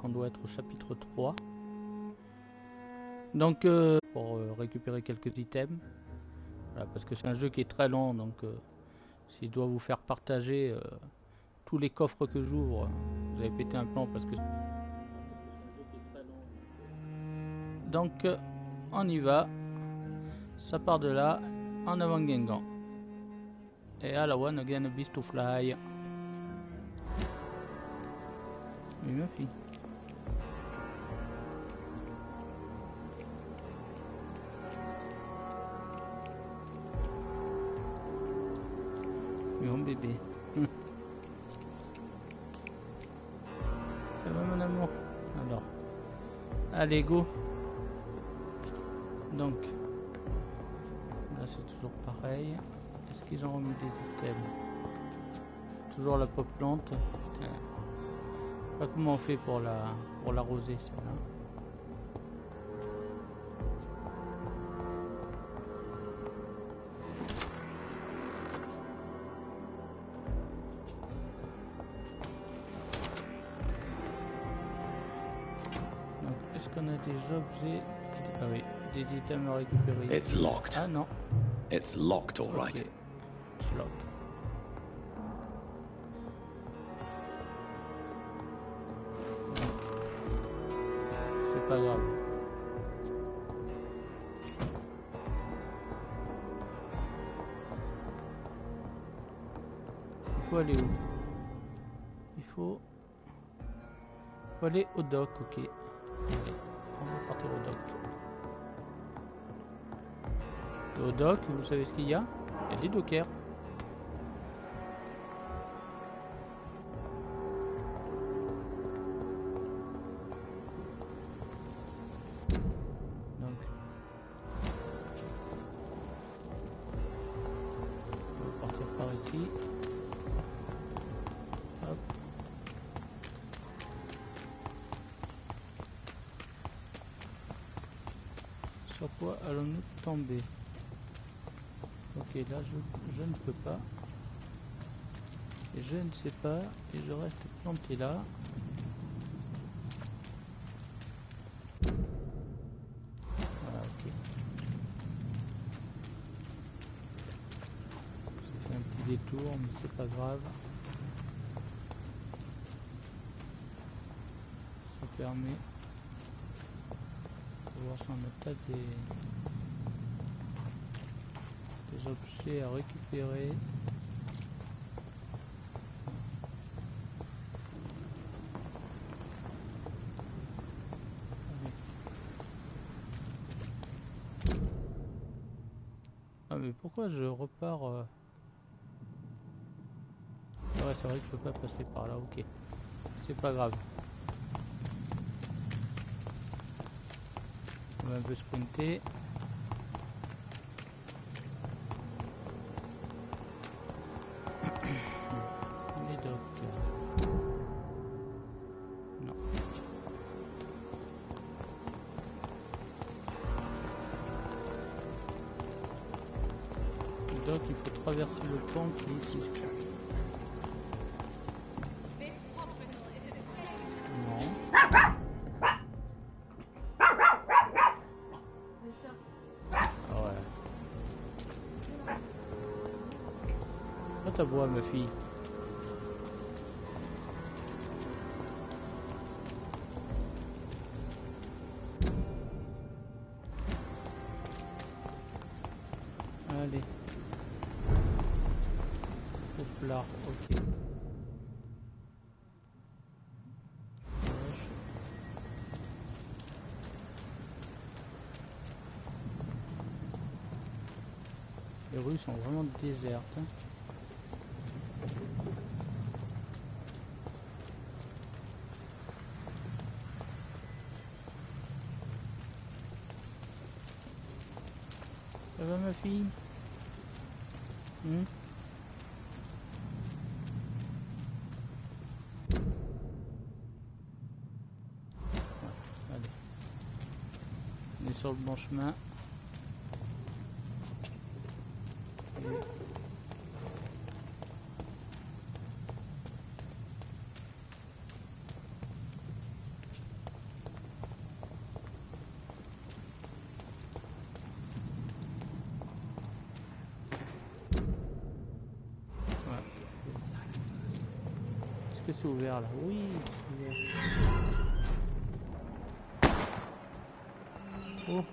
On doit être au chapitre 3. Donc pour récupérer quelques items. Voilà, parce que c'est un jeu qui est très long, donc si je dois vous faire partager tous les coffres que j'ouvre, vous avez pété un plomb parce que c'est un jeu qui est très long. Donc on y va. Ça part de là, en avant Gengan. Et à la one again a beast to fly. Mais ma fille. Mais mon bébé. Ça va mon amour? Alors. Allez go. Donc. Là c'est toujours pareil. Est-ce qu'ils ont remis des items? Toujours la pop plante. Putain. Je sais pas comment on fait pour l'arroser celle-là. Donc est-ce qu'on a des objets? Ah oui, des items à récupérer. It's locked. Ah non. It's locked, all right. Okay. It's locked. C'est pas grave. Il faut aller où? Il faut aller au dock, ok. Allez, on va partir au dock. Et au dock, vous savez ce qu'il y a? Il y a des dockers. Donc, on va partir par ici. Hop. Sur quoi allons-nous tomber? Ok, là je ne peux pas. Et je ne sais pas. Et je reste planté là. Voilà, ok. Ça fait un petit détour, mais c'est pas grave. Ça permet de voir si on n'a pas des objets à récupérer. Ah mais pourquoi je repars ouais, c'est vrai que je peux pas passer par là, ok. C'est pas grave. On va un peu sprinter. Les docks. Non. Les docks, il faut traverser le pont qui est ici. Ta voix, ma fille. Allez. Hop là, ok. Les rues sont vraiment désertes. Hein. Ça va ma fille? Allez. On est sur le bon chemin. c'est ouvert là. Oui, c'est ouvert. Oh,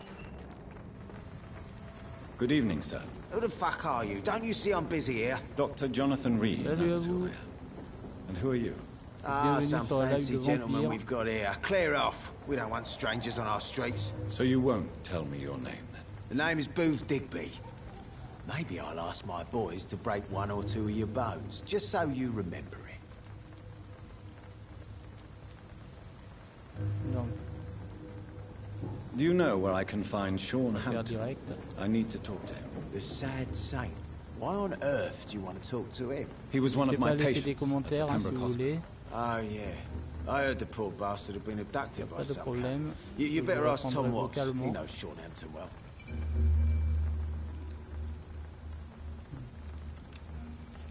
Good evening, sir. Who the fuck are you? Don't you see I'm busy here? Dr. Jonathan Reed, Salut à that's who vous. I am. And who are you? Ah, Bienvenue some sur la live fancy de gentleman Vampyr. we've got here. Clear off. We don't want strangers on our streets. So you won't tell me your name, then? The name is Booth Digby. Maybe I'll ask my boys to break one or two of your bones, just so you remember it. donc, Do you know where I can find Sean faire Hampton? direct. I need to talk to him. The sad saint. Why on earth do you want to talk to him? He was one Je of vais my pas laisser des patients at the commentaires hein, si Pembroke vous Hospital. voulez. Oh, yeah. I heard the poor bastard had been abducted by Pas de some problème. cunt. You Je better vous ask Tom répondrai Watts. He vocalement. knows Sean Hampton well.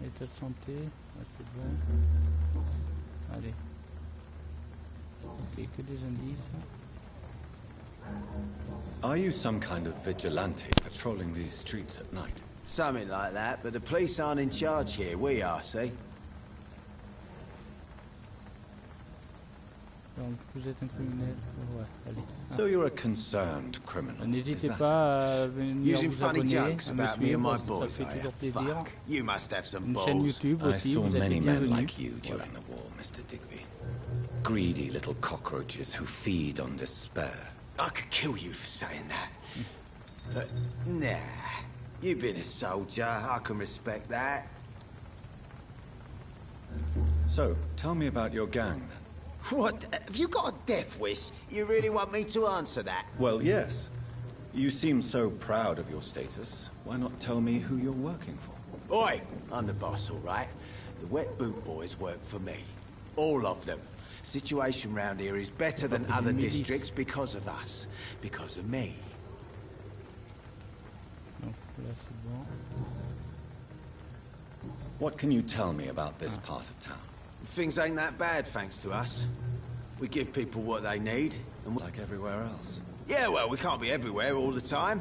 État de santé, ouais, c'est bon. Allez. Ok, que des indices. Are you some kind of vigilante patrolling these streets at night? Something like that, but the police aren't in charge here. We are, see? Donc vous êtes un criminel. Ouais, allez. So you're a concerned criminal. is N'hésitez that pas à venir Using vous funny abonner, jokes à me about me and suivre, my ça boys, fait eh? toujours plaisir. Fuck. You must have some Une chaîne balls. YouTube I aussi, saw vous êtes many les men bienvenus. like you during the war, Mr. Digby. Greedy little cockroaches who feed on despair. I could kill you for saying that. But, nah. You've been a soldier. I can respect that. So, tell me about your gang, then. What? Have you got a death wish? You really want me to answer that? Well, yes. You seem so proud of your status. Why not tell me who you're working for? Oi! I'm the boss, all right? The Wet Boot Boys work for me. All of them. Situation round here is better than other districts because of us. Because of me. Donc là c'est bon. What can you tell me about this part of town? Things ain't that bad, thanks to us. We give people what they need, and Like everywhere else. yeah, well, we can't be everywhere all the time.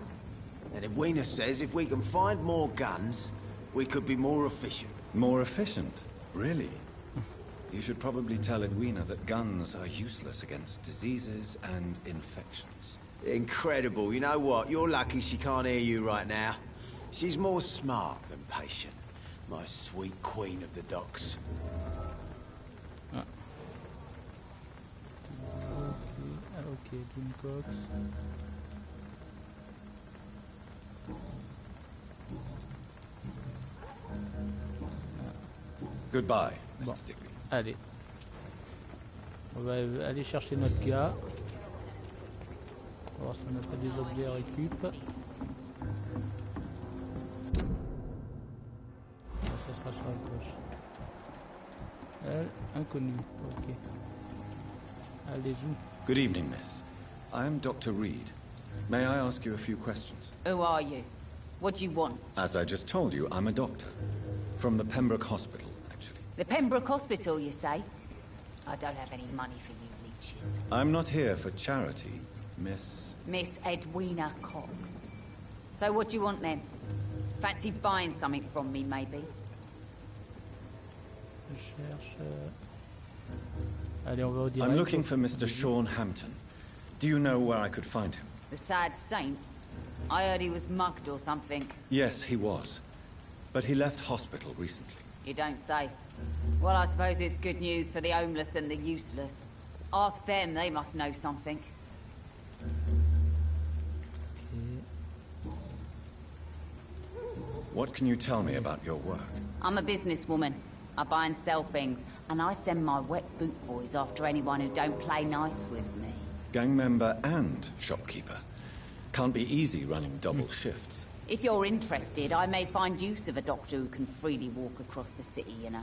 And Edwina says if we can find more guns, we could be more efficient. More efficient? Really? You should probably tell Edwina that guns are useless against diseases and infections. Incredible. You know what? You're lucky she can't hear you right now. She's more smart than patient. My sweet queen of the docks. Ok, Jim Cox. Goodbye, Mr. Bon. Digby. Allez. On va aller chercher notre gars. On va voir si on n'a pas des objets à récup. Ça sera sur la gauche. Elle, inconnue. Ok. Allez-y. Good evening, miss. I am Dr. Reed. May I ask you a few questions? Who are you? What do you want? As I just told you, I'm a doctor. From the Pembroke Hospital, actually. The Pembroke Hospital, you say? I don't have any money for you leeches. I'm not here for charity, Miss... Miss Edwina Cox. So what do you want then? Fancy buying something from me, maybe? Je cherche. Allez, on va au direct. I'm looking for Mr. Sean Hampton. Do you know where I could find him? The sad saint? I heard he was mugged or something. Yes, he was. But he left hospital recently. You don't say. Well, I suppose it's good news for the homeless and the useless. Ask them, they must know something. What can you tell me about your work? I'm a businesswoman. I buy and sell things, and I send my wet boot boys after anyone who don't play nice with me. Gang member and shopkeeper. Can't be easy running double shifts. If you're interested, I may find use of a doctor who can freely walk across the city, you know.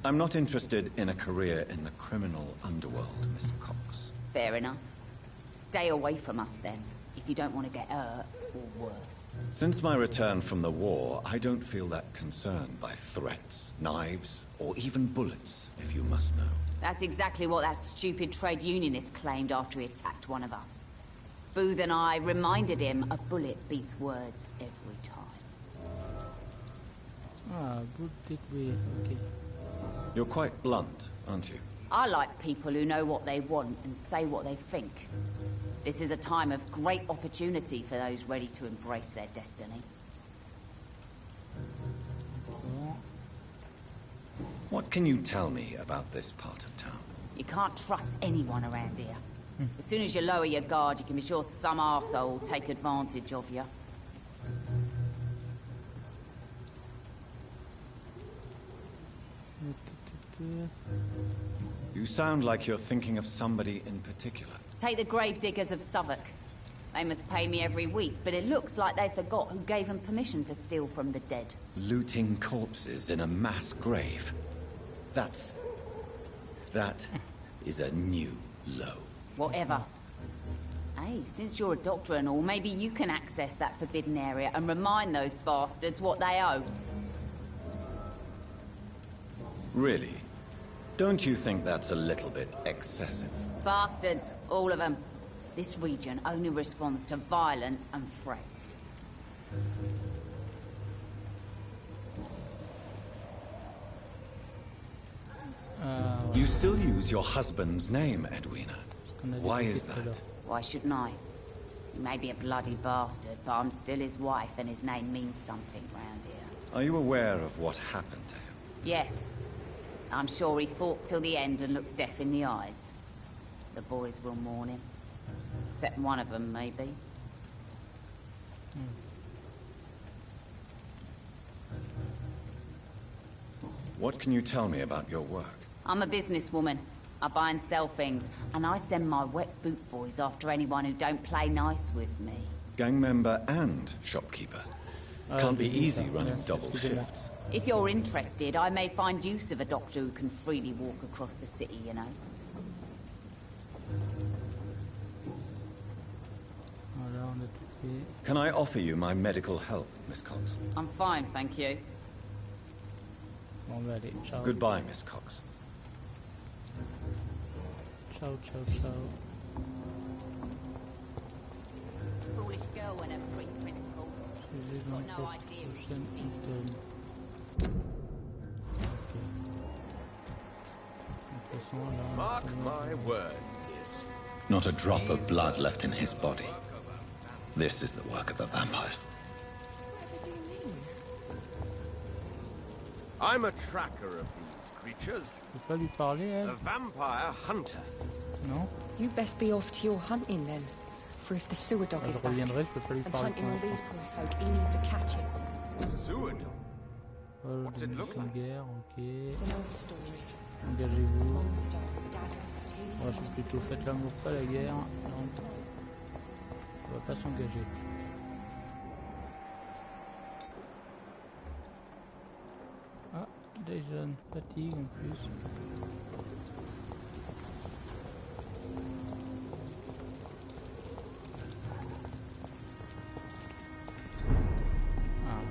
I'm not interested in a career in the criminal underworld, Miss Cox. Fair enough. Stay away from us then, if you don't want to get hurt, or worse. Since my return from the war, I don't feel that concerned by threats, knives, or even bullets, if you must know. That's exactly what that stupid trade unionist claimed after he attacked one of us. Booth and I reminded him a bullet beats words every time. Ah, good degree, ok. You're quite blunt, aren't you? I like people who know what they want and say what they think. This is a time of great opportunity for those ready to embrace their destiny. What can you tell me about this part of town? You can't trust anyone around here. As soon as you lower your guard, you can be sure some arsehole will take advantage of you. You sound like you're thinking of somebody in particular. Take the gravediggers of Southwark. They must pay me every week, but it looks like they forgot who gave them permission to steal from the dead. Looting corpses in a mass grave. That is a new low. Whatever. Hey, since you're a doctor and all, maybe you can access that forbidden area and remind those bastards what they owe. Really? Don't you think that's a little bit excessive? Bastards, all of them. This region only responds to violence and threats. You still use your husband's name, Edwina. Why is that? Why shouldn't I? He may be a bloody bastard, but I'm still his wife and his name means something round here. Are you aware of what happened to him? Yes. I'm sure he fought till the end and looked death in the eyes. The boys will mourn him. Except one of them, maybe. What can you tell me about your work? I'm a businesswoman. I buy and sell things, and I send my wet boot boys after anyone who don't play nice with me. Gang member and shopkeeper. Can't be easy running double shifts. If you're interested, I may find use of a doctor who can freely walk across the city, you know. Can I offer you my medical help, Miss Cox? I'm fine, thank you. Goodbye, Miss Cox. Ciao, ciao, ciao. Foolish girl and her free principles. She's got no idea what she's thinking. Mark my words, miss. Not a drop of blood left in his body. This is the work of a vampire. What do you mean? I'm a tracker of these creatures. Je peux pas lui parler, elle? A vampire hunter. Non? You best be off to your hunting then. For if the sewer dog is Je back reviendrai, je peux pas lui and parler. hunting all these poor folk, he needs to catch it. Sewer dog? What's it look like? Guerre, ok. It's an old story. Engagez-vous. Monster, daggers for tea. Moi, je suis plutôt faites l'amour, pas la guerre. Donc, on va pas s'engager. Ah, des jeunes fatigue en plus. Ah.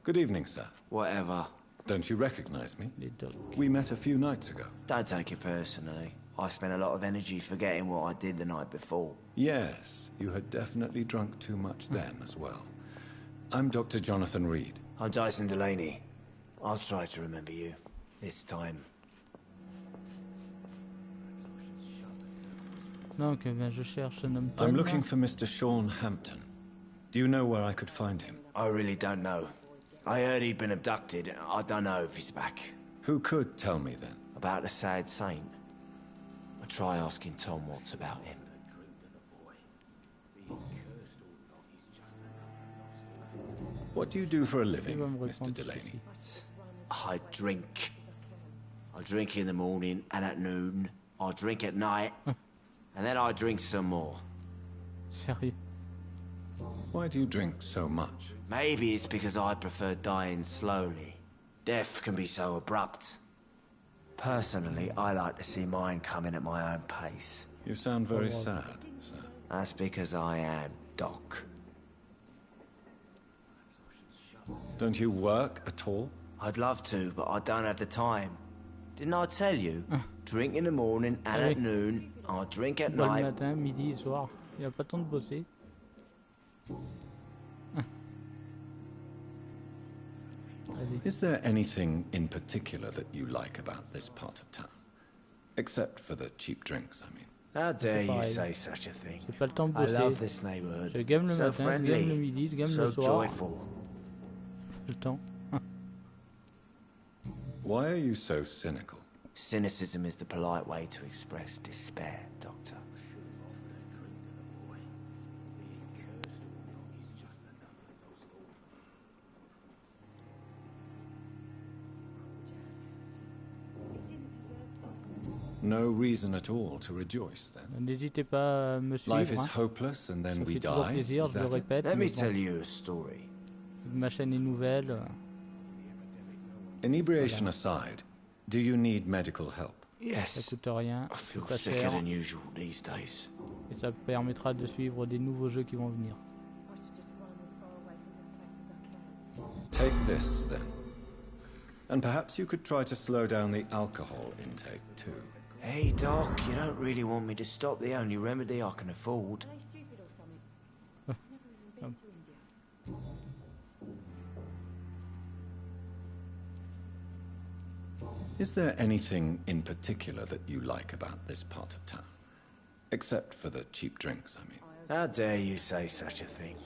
Good evening, sir. Whatever. Don't you recognize me? Les docs. We met a few nights ago. Don't take it personally. I spent a lot of energy forgetting what I did the night before. Yes, you had definitely drunk too much then as well. I'm Dr. Jonathan Reed. I'm Dyson Delaney. I'll try to remember you. This time. Donc, ben, je cherche un homme. I'm looking for Mr. Sean Hampton. Do you know where I could find him? I really don't know. I heard he'd been abducted. I don't know if he's back. Who could tell me then? About the sad saint. I'll try asking Tom what's about him. What do you do for a Il living, va me Mr. répondre Delaney? ceci. I drink. I drink in the morning and at noon. I drink at night. And then I drink some more. Sérieux? Why do you drink so much? Maybe it's because I prefer dying slowly. Death can be so abrupt. Personally, I like to see mine coming at my own pace. You sound very sad, sir. That's because I am Doc. Don't you work at all? I'd love to, but I don't have the time. Didn't I tell you? Drink in the morning and Oui. at noon. I drink at Bois le night. matin, midi et soir. Il a pas le temps de bosser. Allez. Is there anything in particular that you like about this part of town? Except for the cheap drinks, I mean. How dare you pareil. say such a thing? J'ai pas le temps de I bosser. love this neighborhood. Je game le So matin, je game le friendly, midi, je game so le soir. joyful. Le temps. Why are you so cynical? Cynicism is the polite way to express despair, Doctor. No reason at all to rejoice, then. N'hésitez pas à me suivre. Life is Hein. hopeless and then Ça we fait toujours die. plaisir, Is je le that it? répète. Let mais me bon, tell you a story. ma chaîne est nouvelle. Inebriation aside, do you need medical help? Ça Yes. coûte rien. I C'est feel pas sicker cher. than usual these days. Et ça permettra de suivre des nouveaux jeux qui vont venir. Take this, then. And perhaps you could try to slow down the alcohol intake, too. Hey, Doc, you don't really want me to stop the only remedy I can afford. Is there anything in particular that you like about this part of town? Except for the cheap drinks, I mean. How dare you say such a thing?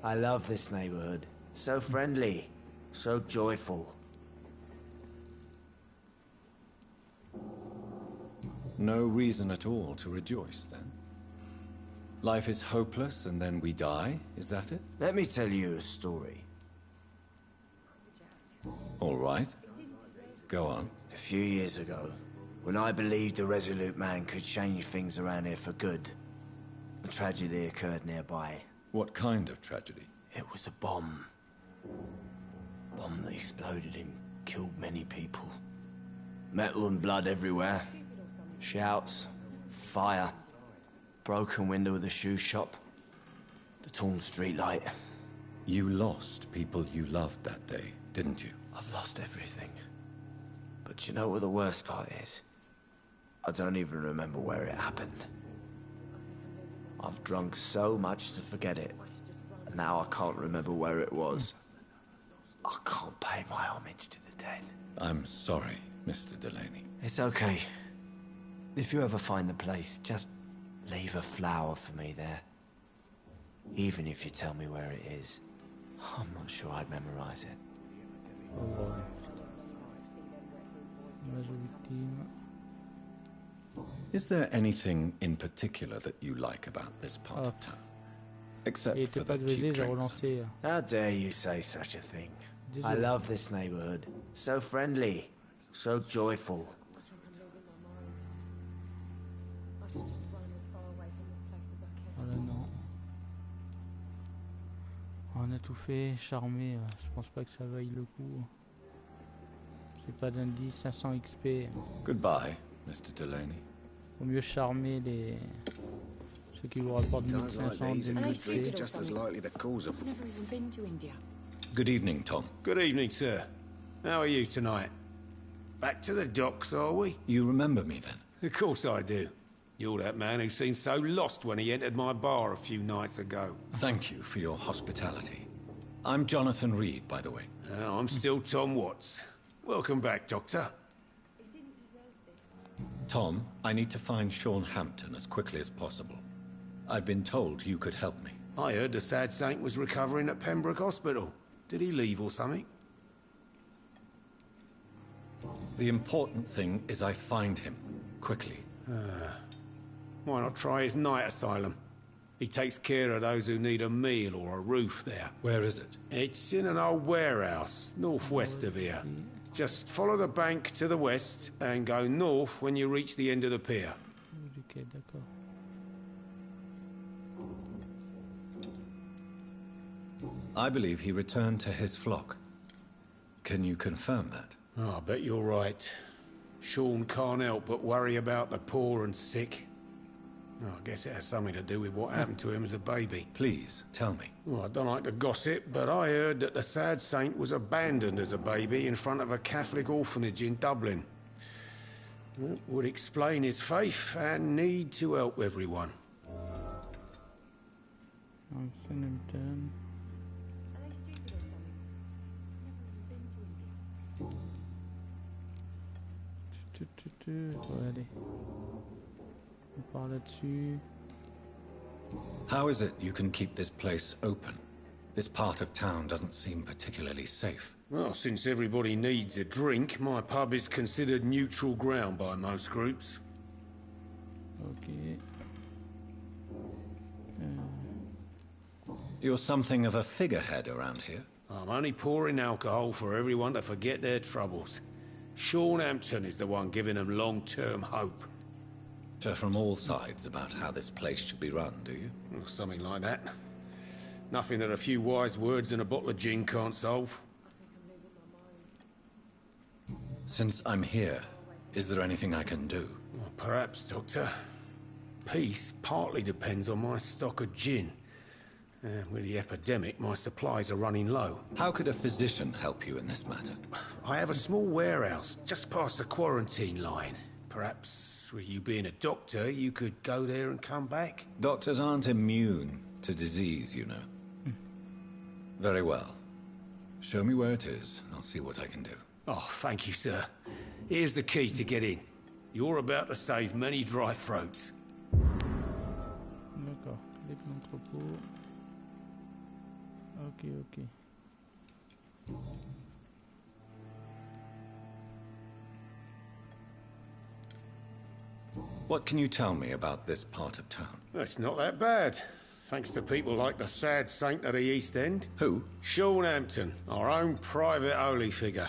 I love this neighborhood. So friendly, so joyful. No reason at all to rejoice, then? Life is hopeless and then we die, is that it? Let me tell you a story. All right. Go on. A few years ago, when I believed a resolute man could change things around here for good, a tragedy occurred nearby. What kind of tragedy? It was a bomb. Bomb that exploded and killed many people. Metal and blood everywhere. Shouts, fire, broken window of the shoe shop, the torn streetlight. You lost people you loved that day, didn't you? I've lost everything. But you know what the worst part is? I don't even remember where it happened. I've drunk so much to forget it, and now I can't remember where it was. I can't pay my homage to the dead. I'm sorry, Mr. Delaney. It's okay. If you ever find the place, just leave a flower for me there. Even if you tell me where it is, I'm not sure I'd memorize it. Is there anything in particular that you like about this part of town? Except Il for était pas the grisé, cheap j'ai drinks. relancé. How dare you say such a thing? I Désolé. love this neighborhood. So friendly, so joyful. Voilà, non. On a tout fait, charmé. Je pense pas que ça vaille le coup. J'ai pas d'indice, 500 XP. Goodbye, Mr. Delaney. Vaut mieux charmer ceux qui vous rapportent Times like 1500, these, and 2000 these streets XP. just as likely to cause a... I've never even been to India. Good evening, Tom. Good evening, sir. How are you tonight? Back to the docks, are we? You remember me then? Of course I do. You're that man who seemed so lost when he entered my bar a few nights ago. Thank you for your hospitality. I'm Jonathan Reed, by the way. I'm still Tom Watts. Welcome back, Doctor. Tom, I need to find Sean Hampton as quickly as possible. I've been told you could help me. I heard the sad saint was recovering at Pembroke Hospital. Did he leave or something? The important thing is I find him, quickly. Why not try his night asylum? He takes care of those who need a meal or a roof there. Where is it? It's in an old warehouse, northwest of here. Just follow the bank to the west and go north when you reach the end of the pier. Ok, d'accord. I believe he returned to his flock. Can you confirm that? Oh, I bet you're right. Sean can't help but worry about the poor and sick. Oh, I guess it has something to do with what happened to him as a baby. Please, tell me. Well, I don't like to gossip, but I heard that the sad saint was abandoned as a baby in front of a Catholic orphanage in Dublin. That would explain his faith and need to help everyone. Hampton. Ouais, allez. On part là-dessus. How is it you can keep this place open? This part of town doesn't seem particularly safe. Well, since everybody needs a drink, my pub is considered neutral ground by most groups. Okay. You're something of a figurehead around here. I'm only pouring alcohol for everyone to forget their troubles. Sean Hampton is the one giving them long-term hope. From all sides about how this place should be run, do you? Or something like that. Nothing that a few wise words and a bottle of gin can't solve. Since I'm here, is there anything I can do? Well, perhaps, Doctor. Peace partly depends on my stock of gin. With the epidemic, my supplies are running low. How could a physician help you in this matter? I have a small warehouse just past the quarantine line. Perhaps, with you being a doctor, you could go there and come back? Doctors aren't immune to disease, you know. Very well. Show me where it is. I'll see what I can do. Oh, thank you, sir. Here's the key to get in. You're about to save many dry throats. D'accord. Clé de l'entrepôt. Ok. What can you tell me about this part of town? It's not that bad. Thanks to people like the sad saint of the East End. Who? Sean Hampton, our own private holy figure.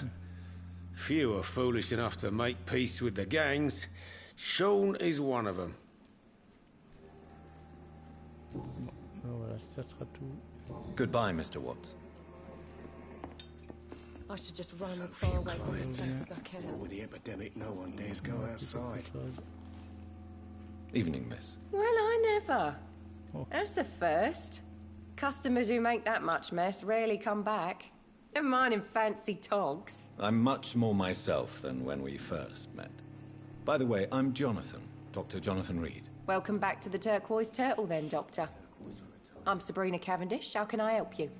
Few are foolish enough to make peace with the gangs. Sean is one of them. Voilà, ça sera tout. Goodbye, Mr. Watts. I should just run as far away from this place as I can. With the epidemic, no one dares go outside. Evening, miss. Well, I never. Oh. That's a first. Customers who make that much mess rarely come back. Never mind in fancy togs. I'm much more myself than when we first met. By the way, I'm Jonathan, Dr. Jonathan Reed. Welcome back to the Turquoise Turtle then, Doctor. I'm Sabrina Cavendish. How can I help you?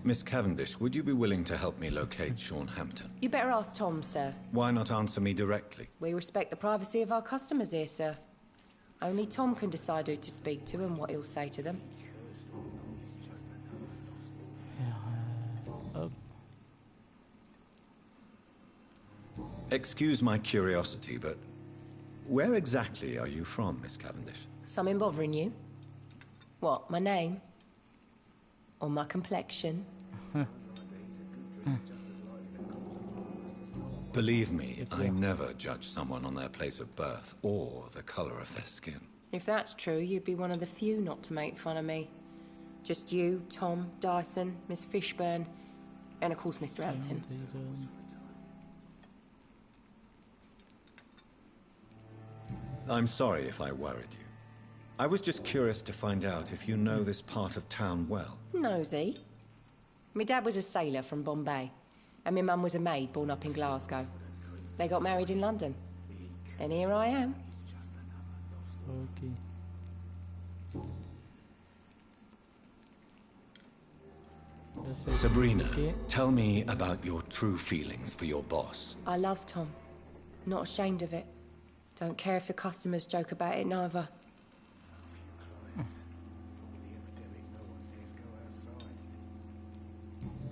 Miss Cavendish, would you be willing to help me locate Sean Hampton? You better ask Tom, sir. Why not answer me directly? We respect the privacy of our customers here, sir. Only Tom can decide who to speak to and what he'll say to them. Hop. Excuse my curiosity, but where exactly are you from, Miss Cavendish? Something bothering you? What, my name? Or my complexion? Believe me, I never judge someone on their place of birth or the color of their skin. If that's true, you'd be one of the few not to make fun of me. Just you, Tom, Dyson, Miss Fishburne, and of course Mr. Hampton. I'm sorry if I worried you. I was just curious to find out if you know this part of town well. Nosy. My dad was a sailor from Bombay, and my mum was a maid born up in Glasgow. They got married in London. And here I am. Ok. Sabrina, tell me about your true feelings for your boss. I love Tom. Not ashamed of it. Don't care if the customers joke about it, neither.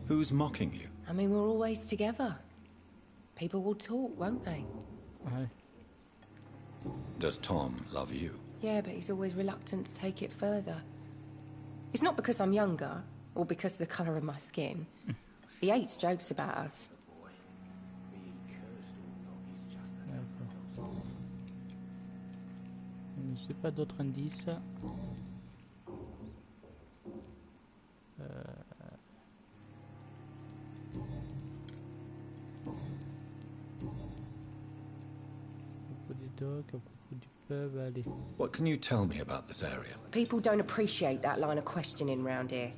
Who's mocking you? I mean, we're always together. People will talk, won't they? Ouais. Does Tom love you? Yeah, but he's always reluctant to take it further. It's not because I'm younger, or because of the colour of my skin. He hates jokes about us. D'accord. Je sais pas d'autres indices. À propos du pub, allez. What can you tell me about this area? People don't appreciate that line of questioning round here.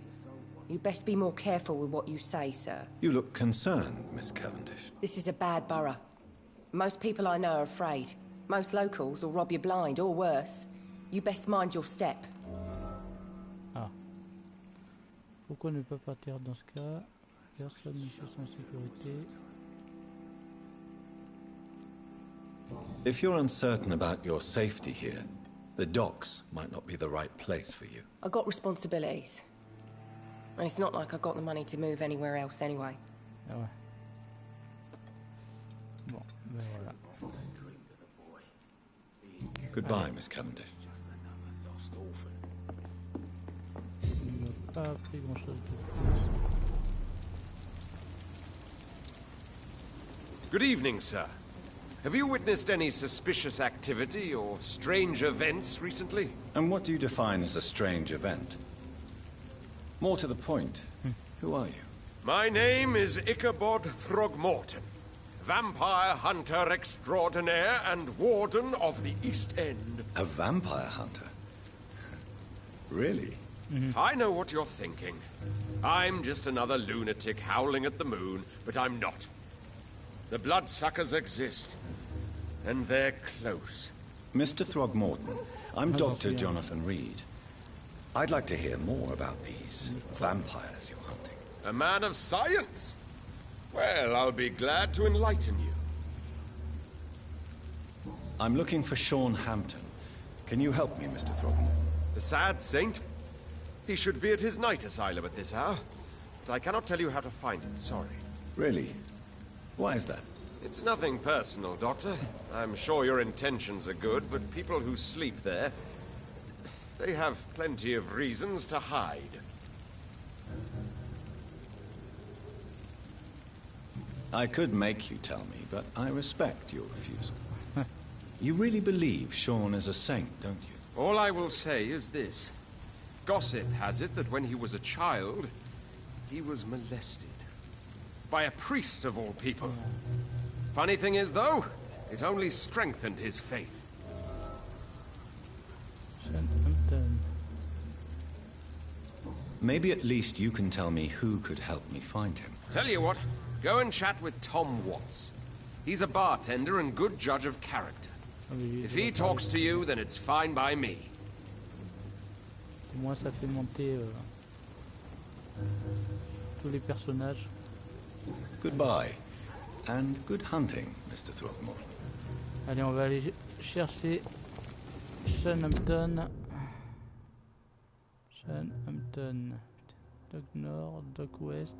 You best be more careful with what you say, sir. You look concerned, Miss Cavendish. This is a bad borough. Most people I know are afraid. Most locals will rob you blind, or worse. You best mind your step. pourquoi ne pas partir dans ce cas? Personne ne se sent en sécurité. If you're uncertain about your safety here, the docks might not be the right place for you. I got responsibilities. And it's not like I got the money to move anywhere else anyway. Ah ouais. Bon, ben voilà. Goodbye, Miss Cavendish. Il m'a pas appris grand chose de plus. Good evening, sir. Have you witnessed any suspicious activity or strange events recently? And what do you define as a strange event? More to the point, who are you? My name is Ichabod Throgmorton, vampire hunter extraordinaire and warden of the East End. A vampire hunter? Really? I know what you're thinking. I'm just another lunatic howling at the moon, but I'm not. The bloodsuckers exist, and they're close. Mr. Throgmorton, I'm Dr. Jonathan Reed. I'd like to hear more about these vampires you're hunting. A man of science? Well, I'll be glad to enlighten you. I'm looking for Sean Hampton. Can you help me, Mr. Throgmorton? The sad saint? He should be at his night asylum at this hour, but I cannot tell you how to find it, sorry. Really? Why is that? It's nothing personal, Doctor. I'm sure your intentions are good, but people who sleep there, they have plenty of reasons to hide. I could make you tell me, but I respect your refusal. You really believe Sean is a saint, don't you? All I will say is this. Gossip has it that when he was a child, he was molested. By a priest of all people. Funny thing is, though, it only strengthened his faith. Maybe at least you can tell me who could help me find him. Tell you what, go and chat with Tom Watts. He's a bartender and good judge of character. If he talks to you, then it's fine by me. Au moins ça fait monter tous les personnages. Goodbye, and good hunting, Mr. Throgmorton. Allez, on va aller chercher Sean Hampton. Sean Hampton. Dock Nord, Dock Ouest.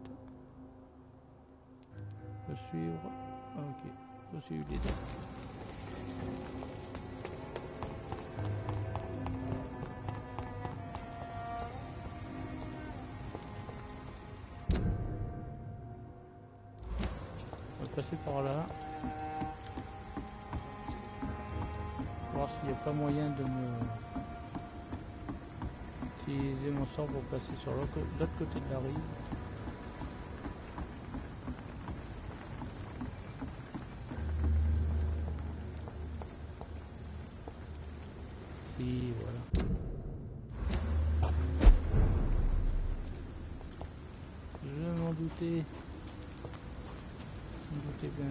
Faut suivre. Ok, faut suivre les docks. Passer par là, voir s'il n'y a pas moyen de me utiliser mon sort pour passer sur l'autre côté de la rive. Si, voilà. Je m'en doutais. Bien.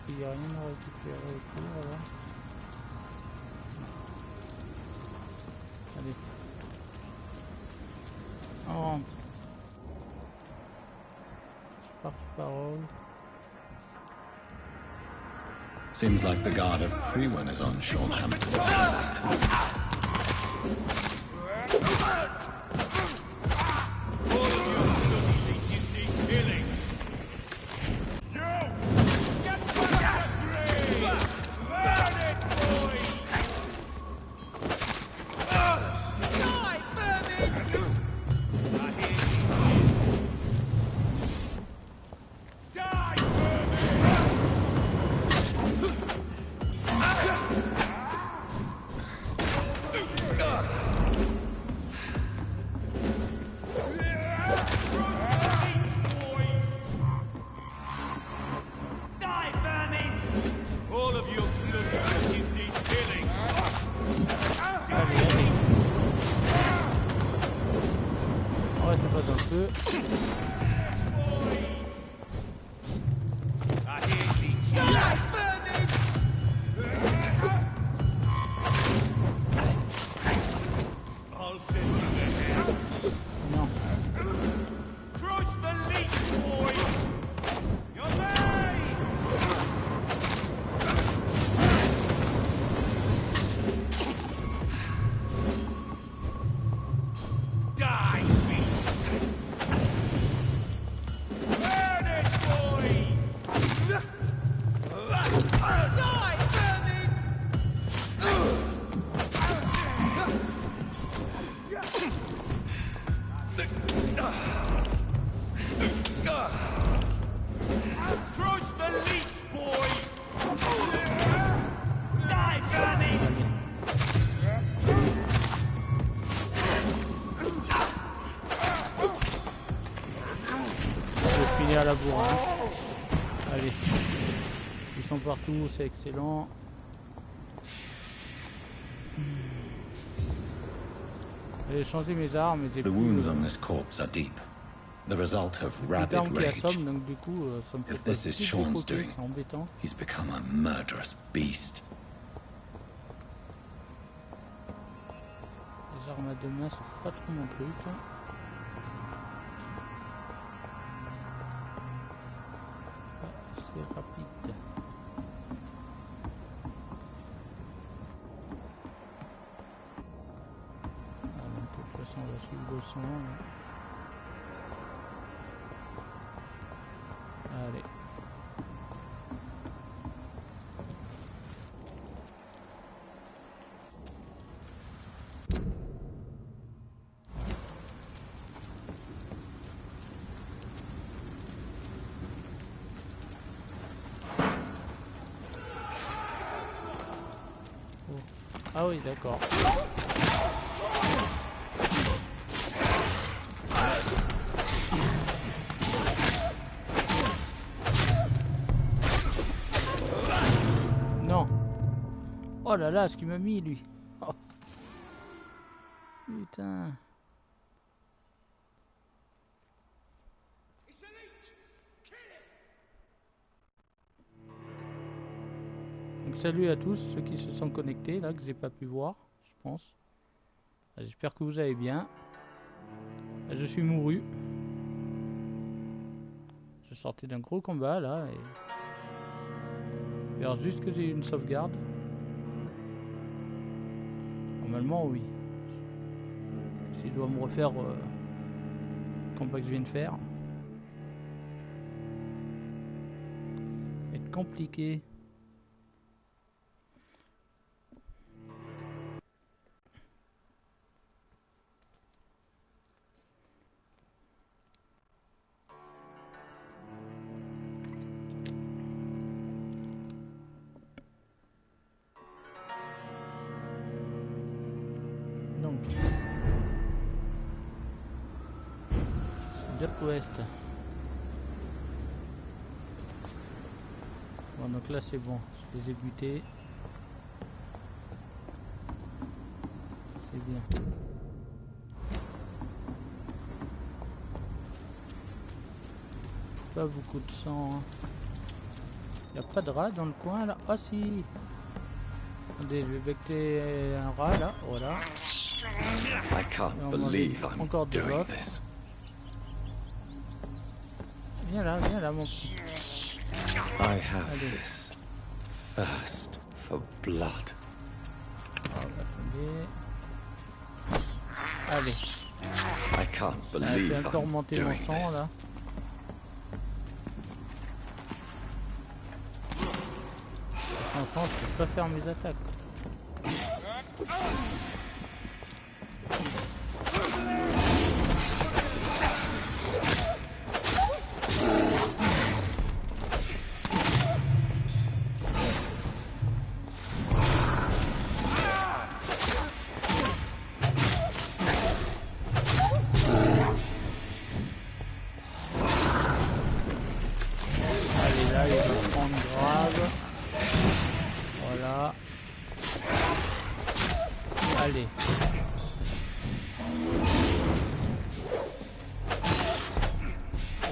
Il n'y a rien à récupérer autour là. Allez. On rentre. Parole. Seems like the guard of Prewen is on Sean Hampton. est à la bourre. Hein. Allez. Ils sont partout, c'est excellent. J'ai changé mes armes et j'ai The wounds on this corpse are deep. The result of rabid rage. Donc du coup, ça me fait If this is Sean's doing, c'est embêtant. he's become a murderous beast. Les armes à deux mains, c'est pas trop mon truc. Hein. Ah, c'est rapide. Ah, donc, de toute façon, on va suivre le son. Hein. Allez. Oh. Ah oui, d'accord. Oh là là, ce qu'il m'a mis lui. Oh. Putain. Donc salut à tous ceux qui se sont connectés là, que j'ai pas pu voir, je pense. J'espère que vous allez bien. Je suis mouru. Je sortais d'un gros combat là et... Alors juste que j'ai une sauvegarde. Normalement oui. S'il doit me refaire le combat que je viens de faire. Ça va être compliqué. Ouest. Bon donc là c'est bon, je les ai butés. C'est bien. Pas beaucoup de sang. Hein. Y a pas de rat dans le coin là. Ah si. Attendez, je vais becter un rat là, voilà. I can't believe I'm doing this. Viens là mon petit. I have this thirst for blood. Allez. I can't believe I'm doing this. Là. Sans sang, je peux pas faire mes attaques.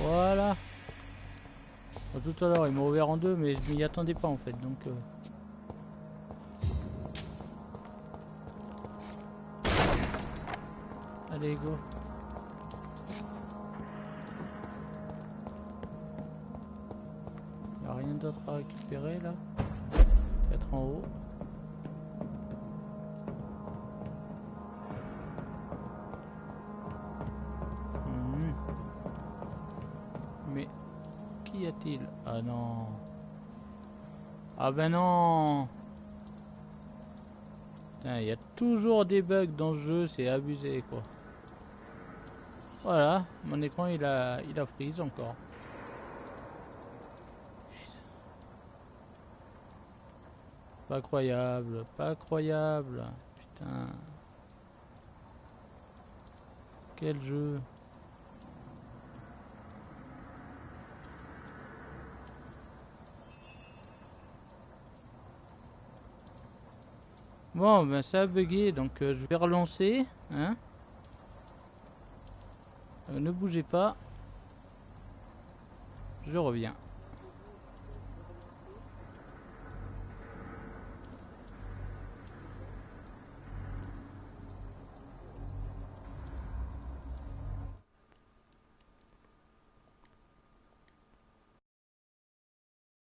Voilà. Tout à l'heure il m'a ouvert en deux mais je m'y attendais pas en fait donc allez go. Il n'y a rien d'autre à récupérer là. Peut-être en haut. Mais qu'y a-t-il? Ah non. Ah ben non. Il y a toujours des bugs dans ce jeu, c'est abusé quoi. Voilà, mon écran il a freeze encore. Pas croyable, pas croyable. Putain. Quel jeu. Bon, ben ça a bugué, donc je vais relancer. Hein. Ne bougez pas. Je reviens.